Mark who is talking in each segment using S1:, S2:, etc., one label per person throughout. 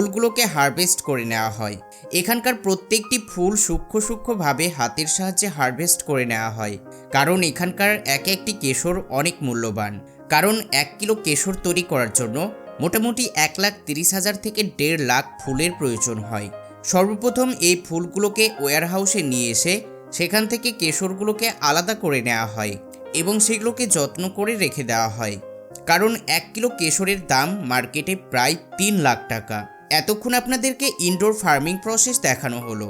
S1: ফুলগুলোকে হারভেস্ট করে নেওয়া হয়। এখানকার প্রত্যেকটি ফুল সূক্ষ্ম সূক্ষ্মভাবে হাতের সাহায্যে হারভেস্ট করে নেওয়া হয়, কারণ এখানকার এক একটি কেশর অনেক মূল্যবান। কারণ 1 কিলো কেশর তৈরি করার জন্য মোটামুটি 1,30,000 থেকে 1.5 লাখ ফুলের প্রয়োজন হয়। সর্বপ্রথম এই ফুলগুলোকে ওয়্যারহাউসে নিয়ে এসে সেখান থেকে কেশরগুলোকে আলাদা করে নেওয়া হয় এবং সেগুলোকে যত্ন করে রেখে দেওয়া হয়, কারণ 1 কিলো কেশরের দাম মার্কেটে প্রায় 3 লাখ টাকা। এতক্ষণ আপনাদেরকে ইনডোর ফার্মিং প্রসেস দেখানো হলো।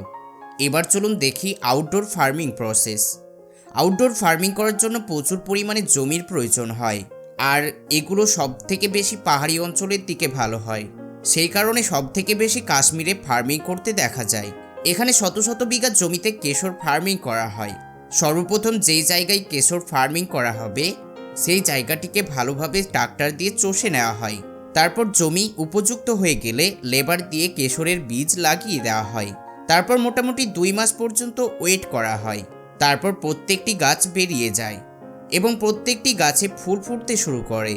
S1: এবার চলুন দেখি outdoor farming process. Outdoor farming করার জন্য প্রচুর পরিমাণে জমির প্রয়োজন হয়, আর এগুলো সব থেকে বেশি পাহাড়ি অঞ্চলের দিকে ভালো হয়। সেই কারণে সব থেকে বেশি কাশ্মীরে ফার্মিং করতে দেখা যায়। এখানে শত শত বিঘা জমিতে কেশর ফার্মিং করা হয়। সর্বপ্রথম যেই জায়গায় কেশর ফার্মিং করা হবে সেই জায়গাটিকে ভালোভাবে ট্রাক্টর দিয়ে চষে নেওয়া হয়। তারপর জমি উপযুক্ত হয়ে গেলে লেবার দিয়ে কেশরের বীজ লাগিয়ে দেওয়া হয়। তারপর মোটামুটি 2 মাস পর্যন্ত ওয়েট করা হয়। তারপর প্রত্যেকটি গাছ বেরিয়ে যায় এবং প্রত্যেকটি গাছে ফুল ফুটতে শুরু করে।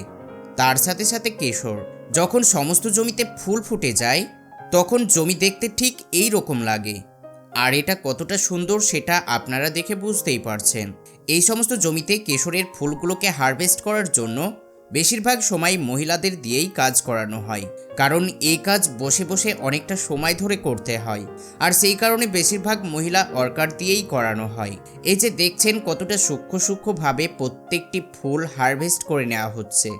S1: তার সাথে সাথে কেশর যখন সমস্ত জমিতে ফুল ফুটে যায় তখন জমি দেখতে ঠিক এই রকম লাগে। আর এটা কতটা সুন্দর সেটা আপনারা দেখে বুঝতেই পারছেন। এই সমস্ত জমিতে কেশরের ফুলগুলোকে হারভেস্ট করার জন্য বেশিরভাগ সময় মহিলাদের দিয়েই কাজ করানো হয়, কারণ এই কাজ বসে বসে অনেকটা সময় ধরে করতে হয়, আর সেই কারণে বেশিরভাগ মহিলা ওয়ার্কার দিয়েই করানো হয়। এই যে দেখছেন কতটা সূক্ষ্মভাবে প্রত্যেকটি ফুল হারভেস্ট করে নেওয়া হচ্ছে।